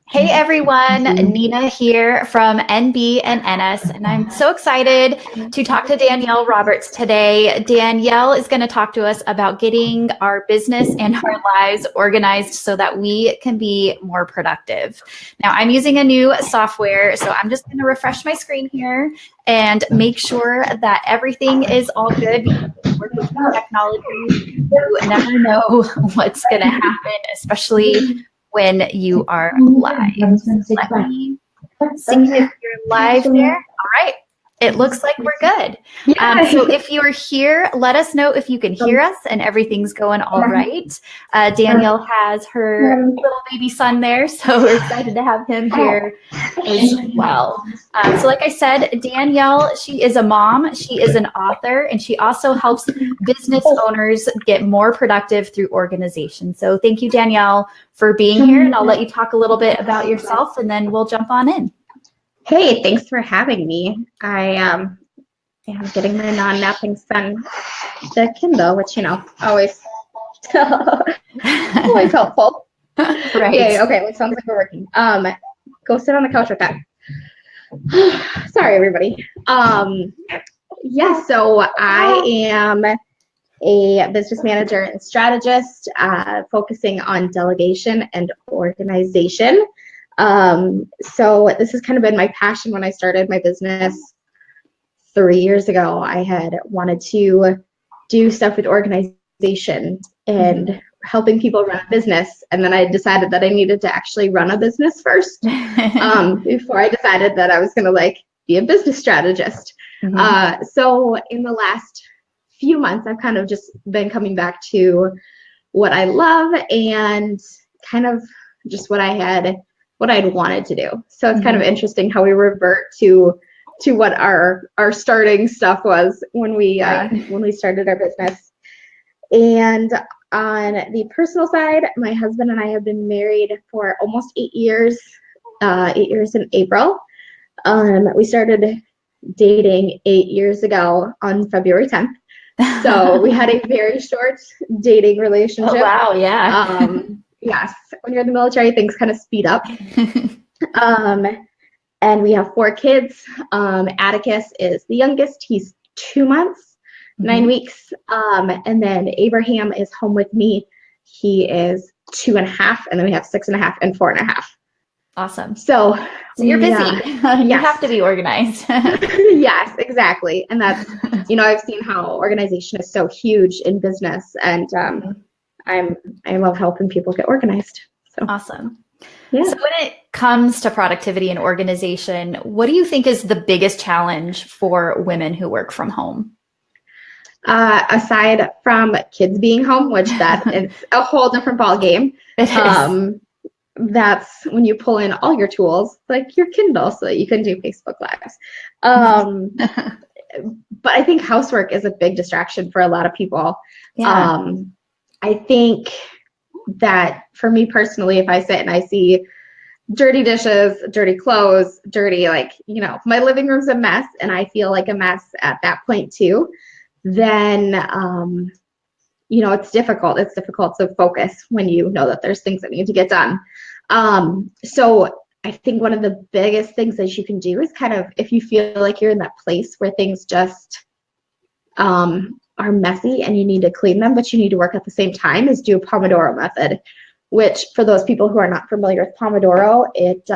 Hey everyone, Nina here from nb&ns, and I'm so excited to talk to Danielle Roberts today. Danielle is going to talk to us about getting our business and our lives organized so that we can be more productive. Now, I'm using a new software, so I'm just going to refresh my screen here and make sure that everything is all good. Work with technology, you never know what's going to happen, especially when you are live. Let me see if you're live there. All right. It looks like we're good. So if you're here, let us know if you can hear us and everything's going all right. Danielle has her little baby son there, so we're excited to have him here as well. So like I said, Danielle, she is a mom, she is an author, and she also helps business owners get more productive through organization. So thank you, Danielle, for being here, and I'll let you talk a little bit about yourself, and then we'll jump on in. Hey, thanks for having me. I am getting my non-napping son the Kindle, which, always, always helpful. Right. Yay, okay, it sounds like we're working. Go sit on the couch with that. Sorry, everybody. So I am a business manager and strategist, focusing on delegation and organization. So this has kind of been my passion when I started my business 3 years ago. I had wanted to do stuff with organization and helping people run a business. And then I decided that I needed to actually run a business first, before I decided that I was going to be a business strategist. So in the last few months, I've kind of just been coming back to what I love and kind of just what I'd wanted to do. So it's kind of interesting how we revert to what our starting stuff was when we started our business. And on the personal side, my husband and I have been married for almost 8 years. 8 years in April. We started dating 8 years ago on February 10th. So we had a very short dating relationship. Oh, wow, yeah. Yes, when you're in the military, things kind of speed up. And we have 4 kids. Atticus is the youngest. He's 2 months, 9 weeks. And then Abraham is home with me. He is 2.5. And then we have 6.5 and 4.5. Awesome. So you're busy. You have to be organized. Yes, exactly. And that's, I've seen how organization is so huge in business, and I love helping people get organized. So. Awesome. Yeah. So when it comes to productivity and organization, what do you think is the biggest challenge for women who work from home? Aside from kids being home, which that is a whole different ball game. That's when you pull in all your tools, like your Kindle, so that you can do Facebook Lives. But I think housework is a big distraction for a lot of people. Yeah. I think that for me personally, if I sit and I see dirty dishes, dirty clothes, dirty, my living room's a mess and I feel like a mess at that point too, then, it's difficult. It's difficult to focus when you know that there's things that need to get done. So I think one of the biggest things that you can do is kind of, if you feel like you're in that place where things just are messy and you need to clean them, but you need to work at the same time, is do a Pomodoro Method, which for those people who are not familiar with Pomodoro, it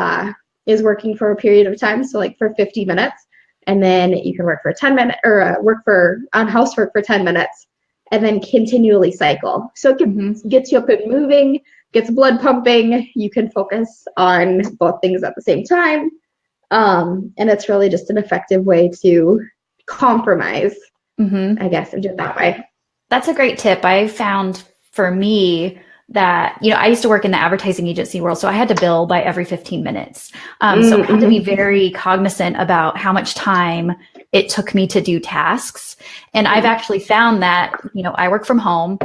is working for a period of time. So for 50 minutes, and then you can work for 10 minutes or work on housework for 10 minutes and then continually cycle. So it gets you up and moving, gets blood pumping. You can focus on both things at the same time. And it's really just an effective way to compromise, I guess, and do it that way. That's a great tip. I found for me that, I used to work in the advertising agency world, so I had to bill by every 15 minutes. So I had to be very cognizant about how much time it took me to do tasks. And I've actually found that, I work from home.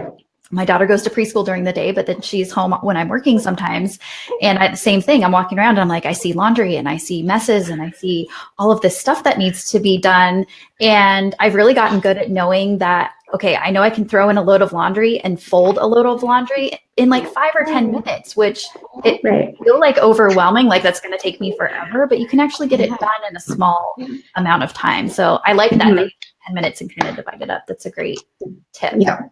my daughter goes to preschool during the day, but then she's home when I'm working sometimes. And the same thing, I'm walking around and I'm like, I see laundry and I see messes and I see all of this stuff that needs to be done. And I've really gotten good at knowing that, okay, I know I can throw in a load of laundry and fold a load of laundry in like 5 or 10 minutes, which it can feel like overwhelming, like that's going to take me forever, but you can actually get it done in a small amount of time. So I like that 10 minutes and kind of divide it up. That's a great tip. Yeah.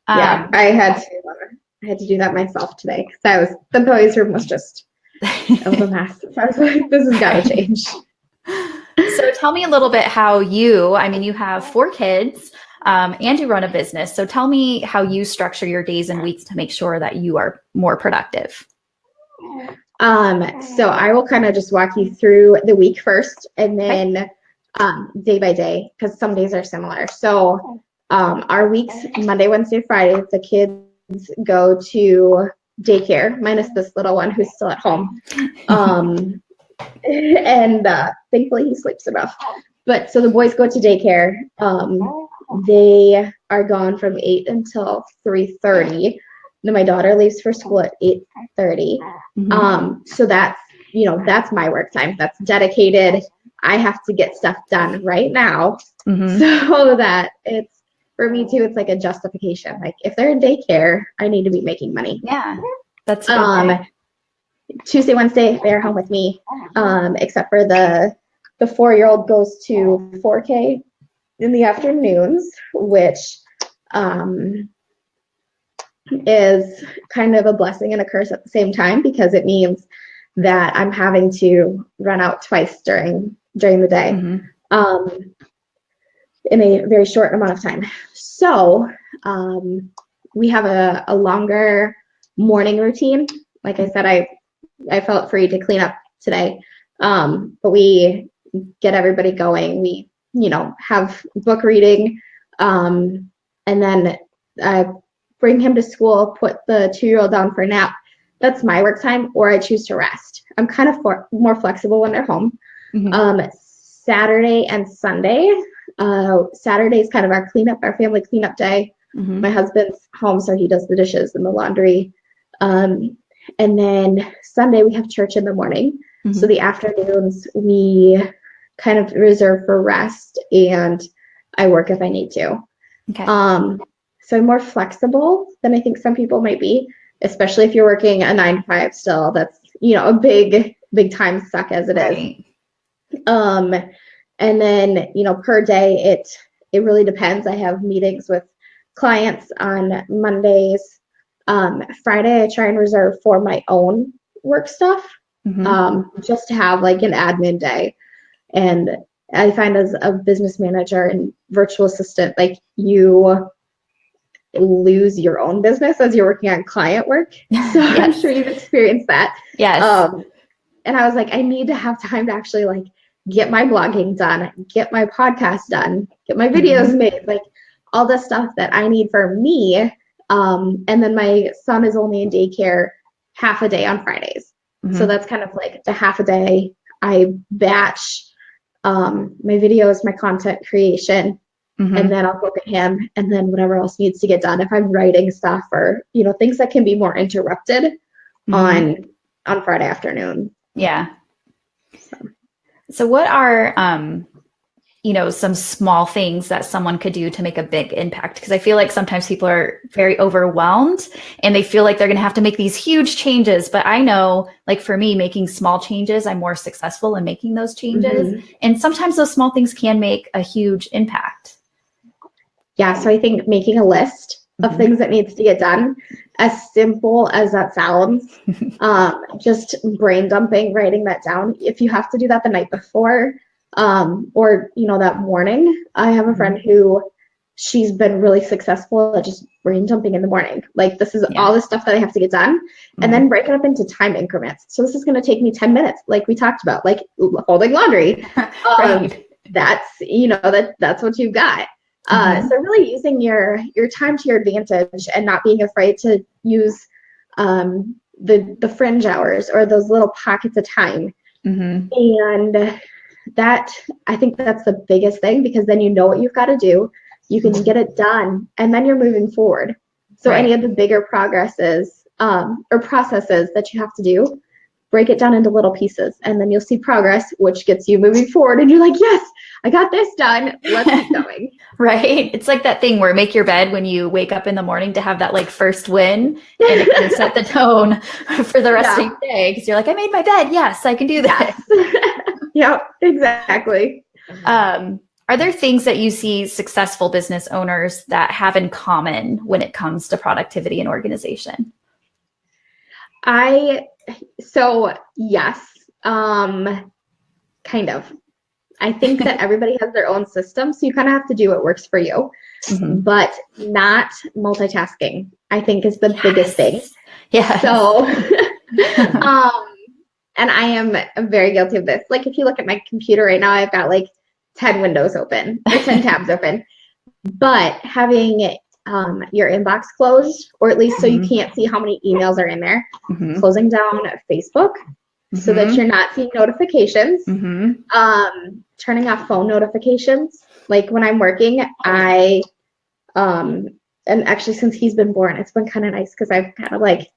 Yeah, I had to do that myself today because the boys' room was just, it was a mess. So I was like, this has got to change. So tell me a little bit how you have 4 kids and you run a business. So tell me how you structure your days and weeks to make sure that you are more productive. So I will kind of just walk you through the week first and then day by day, because some days are similar. So our weeks, Monday, Wednesday, Friday, the kids go to daycare, minus this little one who's still at home. And thankfully he sleeps enough. But so the boys go to daycare. They are gone from 8 until 3:30. Then my daughter leaves for school at 8:30. So that's my work time. That's dedicated. I have to get stuff done right now. So that it's, for me too, it's like a justification. Like if they're in daycare, I need to be making money. Yeah, that's good. Tuesday, Wednesday, they're home with me, except for the 4-year-old goes to 4K in the afternoons, which is kind of a blessing and a curse at the same time, because it means that I'm having to run out twice during the day. In a very short amount of time. So we have a longer morning routine. Like I said, I felt free to clean up today, but we get everybody going. We, have book reading, and then I bring him to school, put the 2-year-old down for a nap. That's my work time, or I choose to rest. I'm kind of more flexible when they're home. Saturday and Sunday. Saturday is kind of our family cleanup day. My husband's home, so he does the dishes and the laundry. And then Sunday we have church in the morning. So the afternoons we kind of reserve for rest, and I work if I need to. Okay. So I'm more flexible than I think some people might be, especially if you're working a 9-to-5 still. That's, a big time suck as it is. And then, per day, it really depends. I have meetings with clients on Mondays. Friday, I try and reserve for my own work stuff, just to have like an admin day. And I find as a business manager and virtual assistant, like you lose your own business as you're working on client work. So I'm sure you've experienced that. Yes. And I was like, I need to have time to actually like get my blogging done, get my podcast done, get my videos made, like all the stuff that I need for me. And then my son is only in daycare half a day on Fridays. So that's kind of like the half a day. I batch my videos, my content creation, and then I'll look at him, and then whatever else needs to get done. If I'm writing stuff or, things that can be more interrupted on Friday afternoon. Yeah. So what are, some small things that someone could do to make a big impact? Because I feel like sometimes people are very overwhelmed and they feel like they're going to have to make these huge changes. But I know, like for me, making small changes, I'm more successful in making those changes. And sometimes those small things can make a huge impact. Yeah. So I think making a list of things that needs to get done, as simple as that sounds, just brain dumping, writing that down. If you have to do that the night before, or, that morning, I have a friend who she's been really successful at just brain dumping in the morning. Like this is all the stuff that I have to get done, and then break it up into time increments. So this is going to take me 10 minutes. Like we talked about, like folding laundry. Right. That's, that's what you've got. So really using your time to your advantage and not being afraid to use the fringe hours or those little pockets of time. And that, I think that's the biggest thing, because then you know what you've got to do. You can get it done, and then you're moving forward. So any of the bigger progresses or processes that you have to do, break it down into little pieces, and then you'll see progress, which gets you moving forward. And you're like, yes, I got this done. Let's keep going. Right. It's like that thing where make your bed when you wake up in the morning to have that like first win, and it kind of set the tone for the rest of your day. Because you're like, I made my bed. Yes, I can do that. Yes. Yep, exactly. Are there things that you see successful business owners that have in common when it comes to productivity and organization? So yes, kind of. I think that everybody has their own system, so you kind of have to do what works for you, but not multitasking, I think, is the biggest thing. Yeah. So, and I'm very guilty of this. Like if you look at my computer right now, I've got like 10 windows open or 10 tabs open, but having your inbox closed, or at least so you can't see how many emails are in there, closing down Facebook so that you're not seeing notifications, turning off phone notifications. Like when I'm working, and actually since he's been born, it's been kind of nice because I've kind of like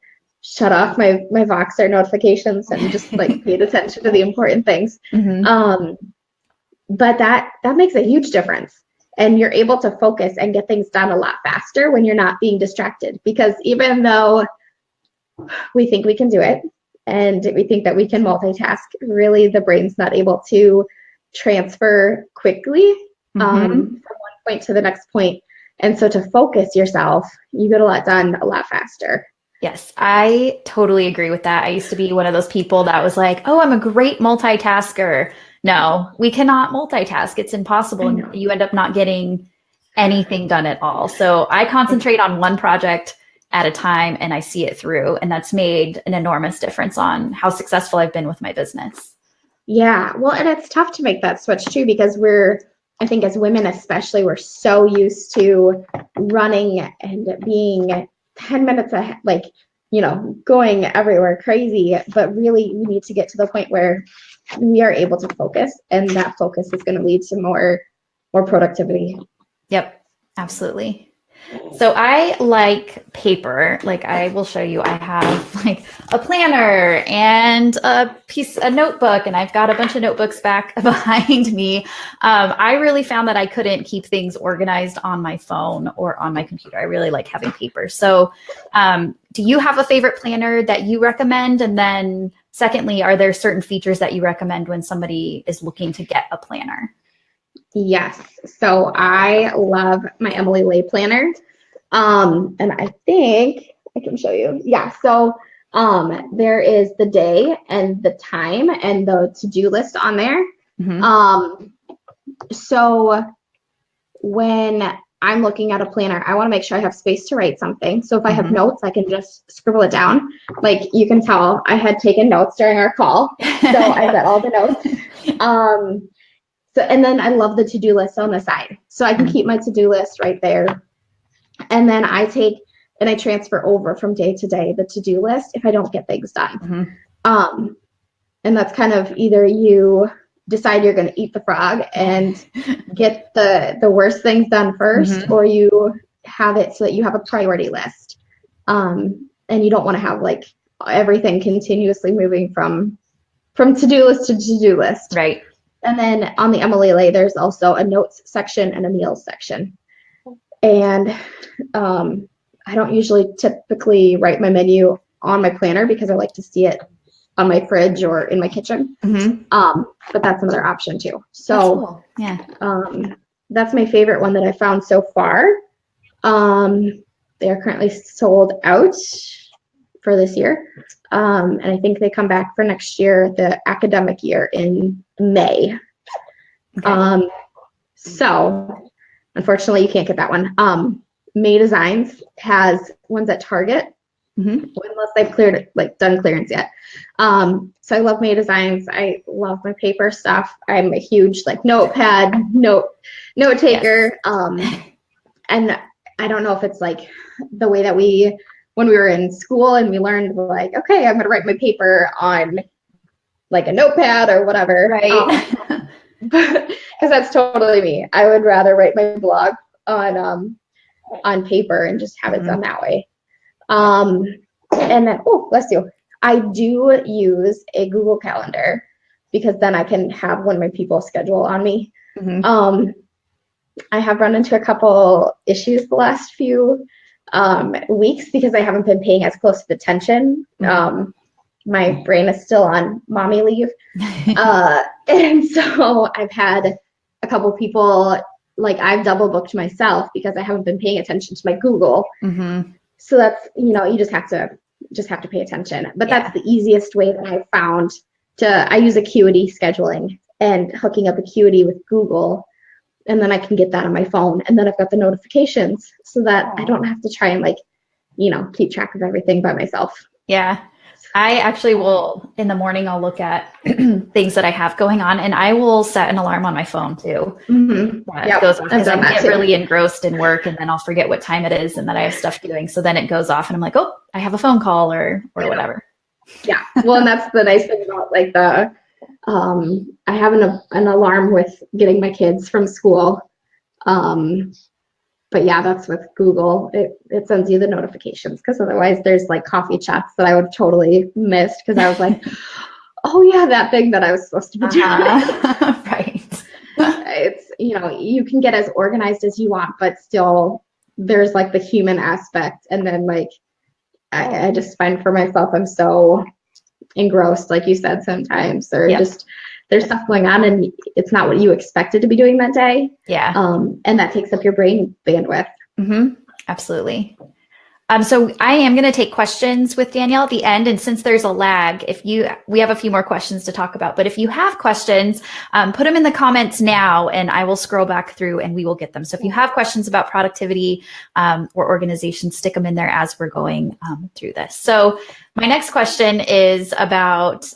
shut off my Voxer notifications and just like paid attention to the important things. But that makes a huge difference. And you're able to focus and get things done a lot faster when you're not being distracted. Because even though we think we can do it and we think that we can multitask, really the brain's not able to transfer quickly from one point to the next point. And so to focus yourself, you get a lot done a lot faster. Yes, I totally agree with that. I used to be one of those people that was like, oh, I'm a great multitasker. No, we cannot multitask. It's impossible. And you end up not getting anything done at all. So I concentrate on one project at a time and I see it through. And that's made an enormous difference on how successful I've been with my business. Yeah, well, and it's tough to make that switch too, because I think as women especially, we're so used to running and being 10 minutes ahead, like, going everywhere crazy. But really, we need to get to the point where we are able to focus, and that focus is going to lead to more productivity. Yep, absolutely. So I like paper. Like I will show you, I have like a planner and a notebook, and I've got a bunch of notebooks back behind me. I really found that I couldn't keep things organized on my phone or on my computer. I really like having paper. So do you have a favorite planner that you recommend? And then secondly, are there certain features that you recommend when somebody is looking to get a planner? Yes. So I love my Emily Lay planner. And I think I can show you. Yeah. So there is the day and the time and the to-do list on there. So when I'm looking at a planner, I want to make sure I have space to write something. So if I have notes, I can just scribble it down. Like you can tell, I had taken notes during our call. So I got all the notes. So, and then I love the to-do list on the side. So I can keep my to-do list right there. And then I transfer over from day to day the to-do list if I don't get things done. And that's kind of either you decide you're going to eat the frog and get the worst things done first, or you have it so that you have a priority list. And you don't want to have like everything continuously moving from to-do list to to-do list. Right. And then on the Emily Lay, there's also a notes section and a meals section. And I don't usually typically write my menu on my planner because I like to see it on my fridge or in my kitchen. But that's another option too. So that's cool. Yeah. That's my favorite one that I found so far. They are currently sold out for this year. And I think they come back for next year, the academic year, in May. Okay. So unfortunately you can't get that one. May Designs has ones at Target, unless they've done clearance yet. So I love May Designs. I love my paper stuff. I'm a huge notepad, note taker. And I don't know if it's like the way that when we were in school and we learned okay, I'm going to write my paper on like a notepad or whatever. Right. Because that's totally me. I would rather write my blog on on paper and just have it done that way. And then, oh, bless you. I do use a Google Calendar because then I can have when my people schedule on me. I have run into a couple issues the last few weeks because I haven't been paying as close attention. My brain is still on mommy leave. And so I've had a couple people, like I've double booked myself because I haven't been paying attention to my Google. So that's, you just have to pay attention. But that's the easiest way that I've found I use Acuity scheduling and hooking up Acuity with Google. And then I can get that on my phone. And then I've got the notifications so that I don't have to try and keep track of everything by myself. Yeah. I actually will, in the morning, I'll look at things that I have going on, and I will set an alarm on my phone too. It goes off because I get really engrossed in work, and then I'll forget what time it is and that I have stuff doing. So then it goes off and I'm like, oh, I have a phone call or whatever. Yeah. Well, and that's the nice thing about I have an alarm with getting my kids from school. But yeah, that's with Google. It sends you the notifications because otherwise there's coffee chats that I would totally missed because I was like, oh yeah, that thing that I was supposed to be doing. Right. It's, you can get as organized as you want, but still there's the human aspect. And then I just find for myself, I'm so engrossed, like you said, sometimes, or just there's stuff going on and it's not what you expected to be doing that day. Yeah. And that takes up your brain bandwidth. Absolutely. So I am going to take questions with Danielle at the end. And since there's a lag, we have a few more questions to talk about, but if you have questions, put them in the comments now and I will scroll back through and we will get them. So if you have questions about productivity or organization, stick them in there as we're going through this. So my next question is about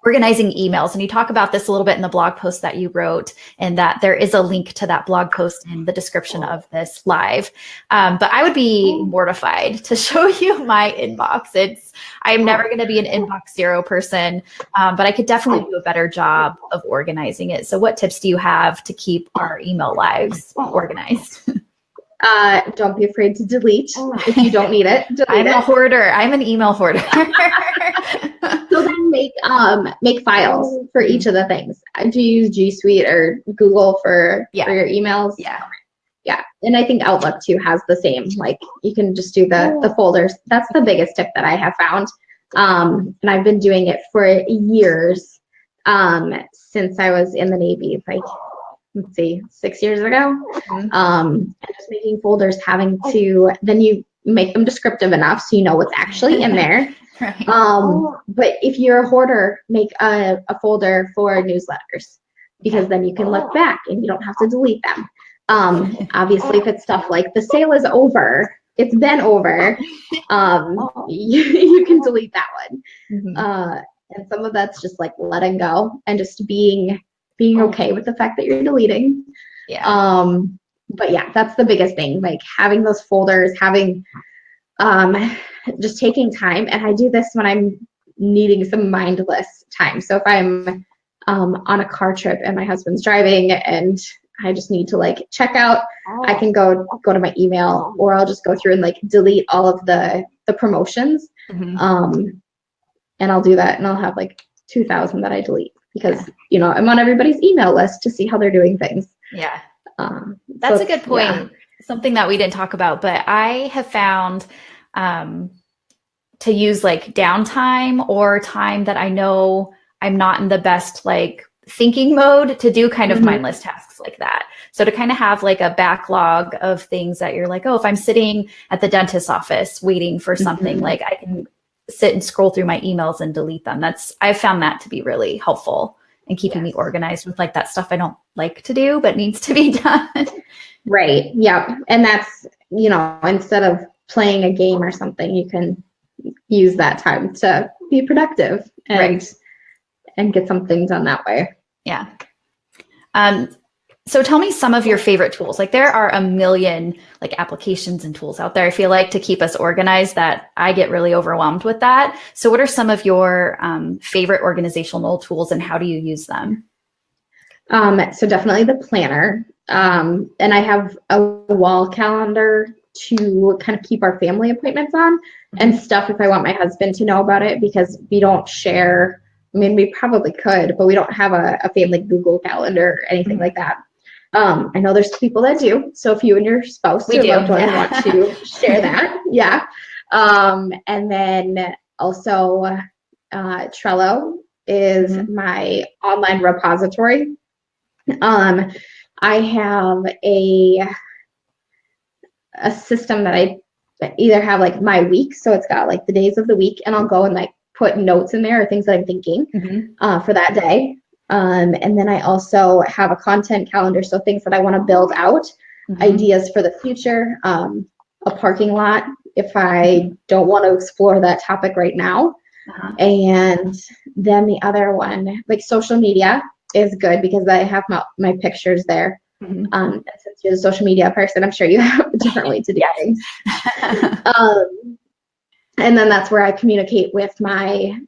organizing emails. And you talk about this a little bit in the blog post that you wrote, and that there is a link to that blog post in the description of this live. But I would be mortified to show you my inbox. I'm never going to be an inbox zero person, but I could definitely do a better job of organizing it. So what tips do you have to keep our email lives organized? Don't be afraid to delete if you don't need it. I'm a hoarder. I'm an email hoarder. So then make files for each of the things. Do you use G Suite or Google for your emails? Yeah. And I think Outlook too has the same. You can just do the folders. That's the biggest tip that I have found. And I've been doing it for years since I was in the Navy. Let's see, 6 years ago. And just making folders, then you make them descriptive enough so you know what's actually in there. Right. But if you're a hoarder, make a folder for newsletters because then you can look back and you don't have to delete them. Obviously, if it's stuff like the sale is over, it's been over, you can delete that one. And some of that's just letting go and just being okay with the fact that you're deleting. But yeah, that's the biggest thing, having those folders, having just taking time. And I do this when I'm needing some mindless time. So if I'm on a car trip and my husband's driving and I just need to check out, I can go to my email, or I'll just go through and delete all of the promotions. And I'll do that and I'll have 2,000 that I delete because I'm on everybody's email list to see how they're doing things. That's a good point. Something that we didn't talk about, but I have found to use downtime or time that I know I'm not in the best thinking mode to do kind of mindless tasks like that. So to kind of have a backlog of things that you're oh, if I'm sitting at the dentist's office waiting for something, I can sit and scroll through my emails and delete them. I've found that to be really helpful in keeping me organized with that stuff I don't like to do, but needs to be done. Right. Yeah. And that's, instead of playing a game or something, you can use that time to be productive and get something done that way. Yeah. So tell me some of your favorite tools. There are a million applications and tools out there, I feel to keep us organized, that I get really overwhelmed with that. So what are some of your favorite organizational tools and how do you use them? So definitely the planner. And I have a wall calendar to kind of keep our family appointments on and stuff if I want my husband to know about it, because we don't share. I mean, we probably could, but we don't have a family Google calendar or anything like that. I know there's people that do. So if you and your spouse or loved one want to share that, yeah. And then also Trello is my online repository. I have a system that I either have like my week, so it's got like the days of the week, and I'll go and like put notes in there or things that I'm thinking for that day. And then I also have a content calendar, so things that I want to build out, ideas for the future, a parking lot if I don't want to explore that topic right now. And then the other one, like social media, is good because I have my pictures there. And since you're a social media person, I'm sure you have a different way to do things. And then that's where I communicate with my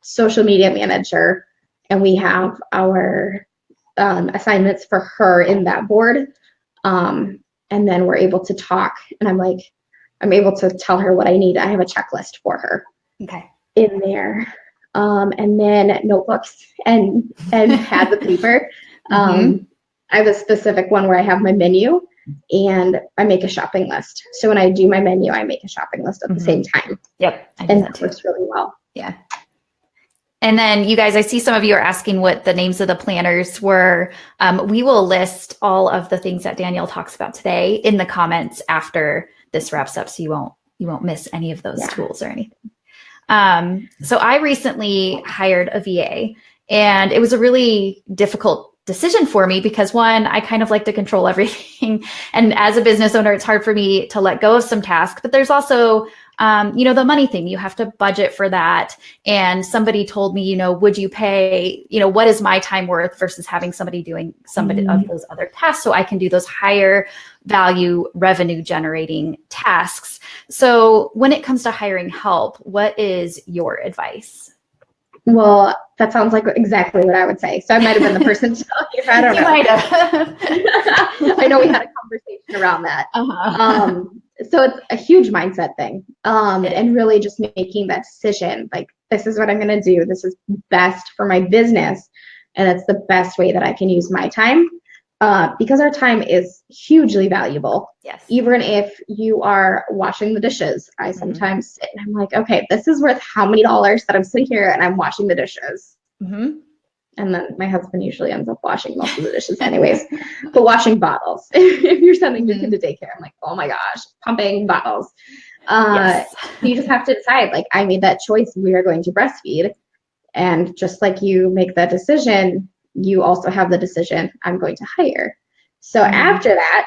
social media manager, and we have our assignments for her in that board. And then we're able to talk, and I'm able to tell her what I need. I have a checklist for her in there. And then notebooks and pads of paper. I have a specific one where I have my menu and I make a shopping list. So when I do my menu, I make a shopping list at the same time. Yep. And that works really well. Yeah. And then you guys, I see some of you are asking what the names of the planners were. We will list all of the things that Danielle talks about today in the comments after this wraps up, so you won't miss any of those tools or anything. So I recently hired a VA, and it was a really difficult decision for me because, one, I kind of like to control everything. And as a business owner, it's hard for me to let go of some tasks, but there's also, the money thing. You have to budget for that. And somebody told me, would you pay, what is my time worth versus having somebody doing somebody of those other tasks so I can do those higher value revenue generating tasks. So when it comes to hiring help, what is your advice? Well, that sounds like exactly what I would say. So I might have been the person to tell you. I don't know. You might have. I know we had a conversation around that. So it's a huge mindset thing. And really just making that decision, like, this is what I'm going to do. This is best for my business. And it's the best way that I can use my time. Because our time is hugely valuable. Yes. Even if you are washing the dishes, I sometimes sit and I'm like, okay, this is worth how many dollars that I'm sitting here and I'm washing the dishes. And then my husband usually ends up washing most of the dishes anyways. But washing bottles, if you're sending your kid to daycare, I'm like, oh my gosh, pumping bottles. You just have to decide, like, I made that choice. We are going to breastfeed. And just like you make that decision, you also have the decision, I'm going to hire. So after that,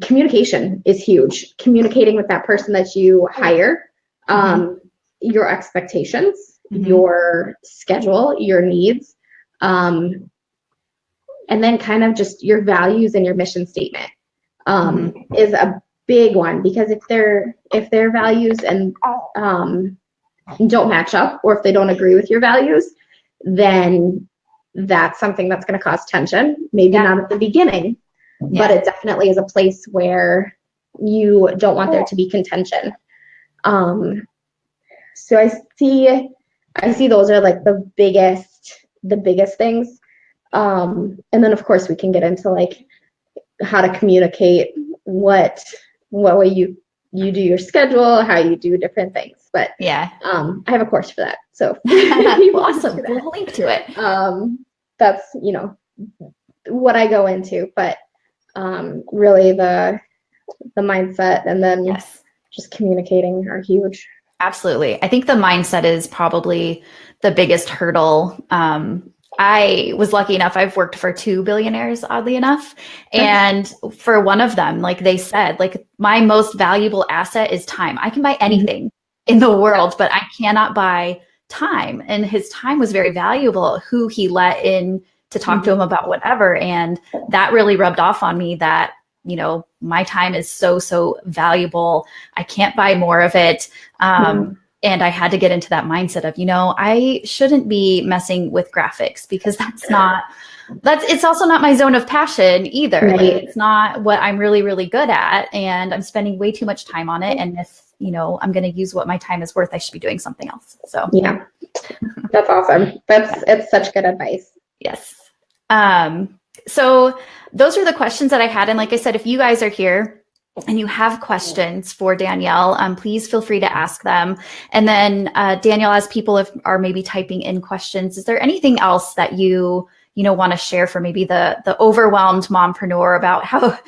communication is huge. Communicating with that person that you hire, your expectations, your schedule, your needs, and then kind of just your values and your mission statement is a big one, because if their values and don't match up, or if they don't agree with your values, then that's something that's going to cause tension. Maybe not at the beginning, but it definitely is a place where you don't want there to be contention. So I see those are like the biggest things. And then of course we can get into like how to communicate what way you do your schedule, how you do different things. But I have a course for that. So awesome. We'll link to it. That's, what I go into, but really the mindset and then just communicating are huge. Absolutely. I think the mindset is probably the biggest hurdle. I was lucky enough, I've worked for 2 billionaires, oddly enough. And for one of them, like they said, like, my most valuable asset is time. I can buy anything in the world, but I cannot buy time. And his time was very valuable, who he let in to talk to him about whatever. And that really rubbed off on me that, my time is so valuable. I can't buy more of it. And I had to get into that mindset of, I shouldn't be messing with graphics because it's also not my zone of passion either. Right. Like, it's not what I'm really, really good at. And I'm spending way too much time on it. And if, I'm going to use what my time is worth, I should be doing something else. So yeah, that's awesome. It's such good advice. Yes. So those are the questions that I had. And like I said, if you guys are here and you have questions for Danielle, please feel free to ask them. And then Danielle, as people are maybe typing in questions, is there anything else that you want to share for maybe the overwhelmed mompreneur about how,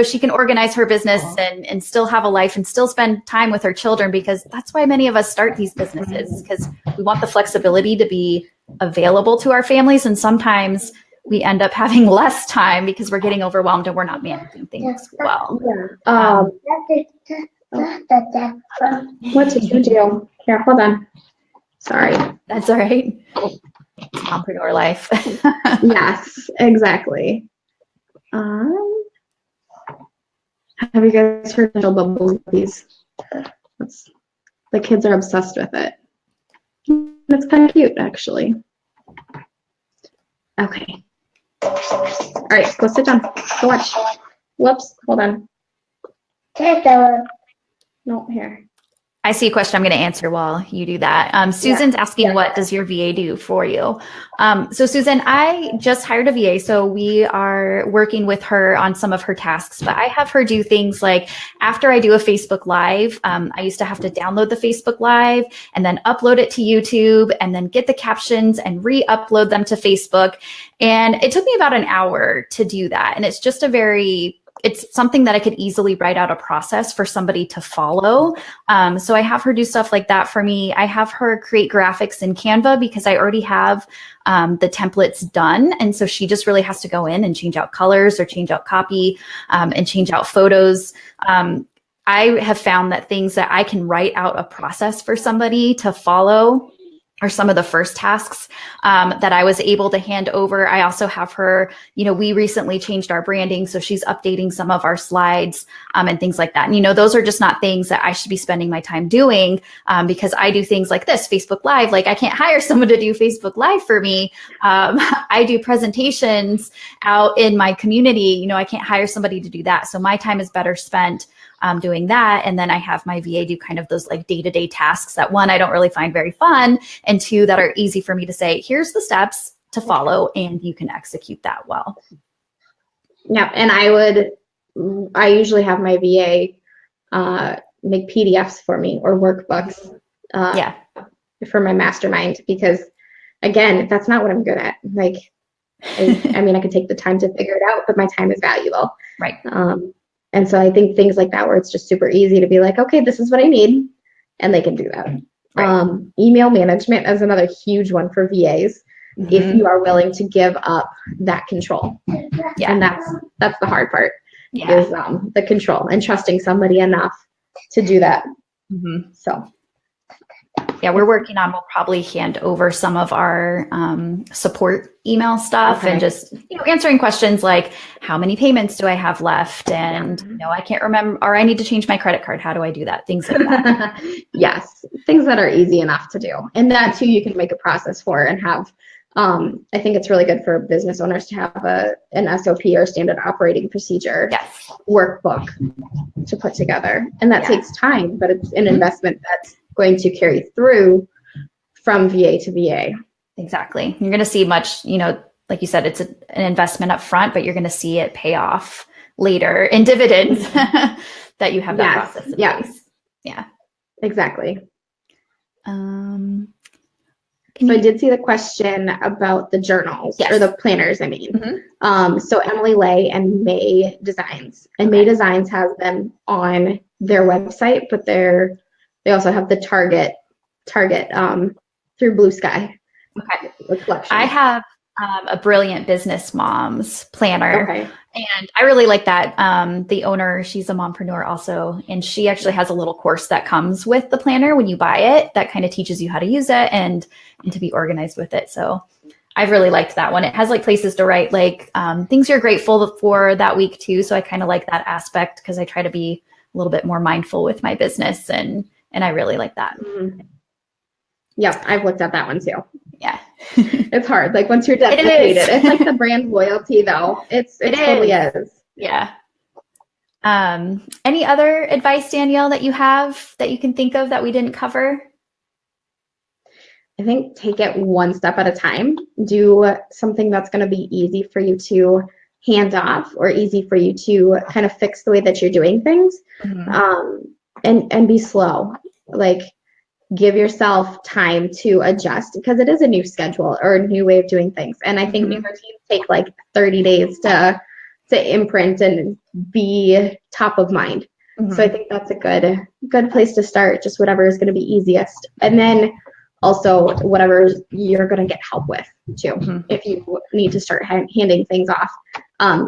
she can organize her business and still have a life and still spend time with her children? Because that's why many of us start these businesses, because we want the flexibility to be available to our families. And sometimes we end up having less time because we're getting overwhelmed and we're not managing things well. What did you do? Here, hold on. Sorry. That's all right. Mompreneur life. Yes, exactly. Have you guys heard of bubble guppies? The kids are obsessed with it. It's kind of cute, actually. Okay. All right, go sit down. Go watch. Whoops, hold on. No, here. I see a question I'm going to answer while you do that. Susan's asking, what does your VA do for you? So Susan, I just hired a VA, so we are working with her on some of her tasks, but I have her do things like after I do a Facebook Live, I used to have to download the Facebook Live and then upload it to YouTube and then get the captions and re-upload them to Facebook. And it took me about an hour to do that. And it's just it's something that I could easily write out a process for somebody to follow. So I have her do stuff like that for me. I have her create graphics in Canva because I already have the templates done. And so she just really has to go in and change out colors or change out copy and change out photos. I have found that things that I can write out a process for somebody to follow are some of the first tasks that I was able to hand over. I also have her, we recently changed our branding, so she's updating some of our slides and things like that. And, those are just not things that I should be spending my time doing because I do things like this, Facebook Live. Like, I can't hire someone to do Facebook Live for me. I do presentations out in my community. I can't hire somebody to do that. So my time is better spent doing that. And then I have my VA do kind of those like day-to-day tasks that, one, I don't really find very fun, and two, that are easy for me to say, here's the steps to follow and you can execute that well. Yeah. And I usually have my VA make PDFs for me or workbooks for my mastermind, because again, that's not what I'm good at. Like, I could take the time to figure it out, but my time is valuable. Right. And so I think things like that, where it's just super easy to be like, okay, this is what I need, and they can do that. Right. Email management is another huge one for VAs. Mm-hmm. If you are willing to give up that control. Yeah. And that's the hard part, is the control and trusting somebody enough to do that. Mm-hmm. So. Yeah, we're working on, we'll probably hand over some of our support email stuff and just, answering questions like, how many payments do I have left? And, I can't remember, or I need to change my credit card. How do I do that? Things like that. Yes, things that are easy enough to do. And that too, you can make a process for and have, I think it's really good for business owners to have an SOP or standard operating procedure workbook to put together. And that takes time, but it's an investment that's going to carry through from VA to VA. Exactly. You're going to see much, like you said, it's an investment up front, but you're going to see it pay off later in dividends that you have that process in place. Yeah, exactly. So I did see the question about the journals or the planners, I mean. Mm-hmm. So Emily Lay and May Designs. And May Designs has them on their website, but they also have the Target through Blue Sky. Okay. I have a Brilliant Business Moms planner. Okay. And I really like that. The owner, she's a mompreneur also, and she actually has a little course that comes with the planner when you buy it that kind of teaches you how to use it and to be organized with it. So I've really liked that one. It has like places to write like things you're grateful for that week too. So I kind of like that aspect because I try to be a little bit more mindful with my business and I really like that. Mm-hmm. Yep, I've looked at that one too. Yeah. It's hard. Like once you're dedicated, it's like the brand loyalty though. It totally is. Yeah. Any other advice, Danielle, that you have that you can think of that we didn't cover? I think take it one step at a time. Do something that's going to be easy for you to hand off or easy for you to kind of fix the way that you're doing things. And be slow. Like give yourself time to adjust because it is a new schedule or a new way of doing things. And I think new routines take like 30 days to imprint and be top of mind. So I think that's a good place to start, just whatever is going to be easiest. And then also whatever you're going to get help with too, if you need to start handing things off,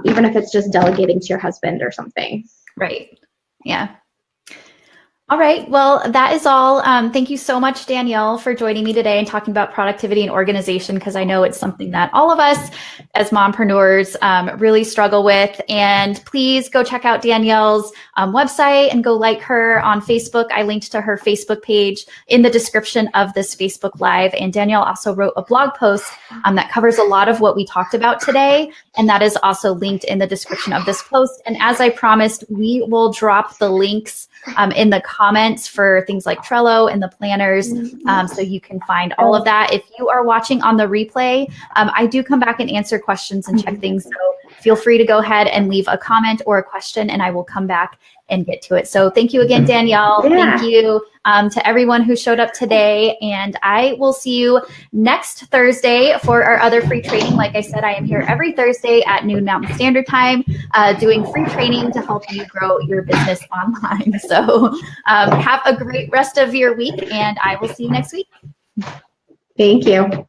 even if it's just delegating to your husband or something. Right. Yeah. All right. Well, that is all. Thank you so much, Danielle, for joining me today and talking about productivity and organization, because I know it's something that all of us as mompreneurs really struggle with. And please go check out Danielle's website and go like her on Facebook. I linked to her Facebook page in the description of this Facebook Live. And Danielle also wrote a blog post that covers a lot of what we talked about today. And that is also linked in the description of this post. And as I promised, we will drop the links in the comments for things like Trello and the planners, so you can find all of that. If you are watching on the replay, I do come back and answer questions and check things. So feel free to go ahead and leave a comment or a question, and I will come back and get to it. So thank you again, Danielle. Thank you to everyone who showed up today. And I will see you next Thursday for our other free training. Like I said, I am here every Thursday at noon Mountain Standard Time doing free training to help you grow your business online. So have a great rest of your week, and I will see you next week. Thank you.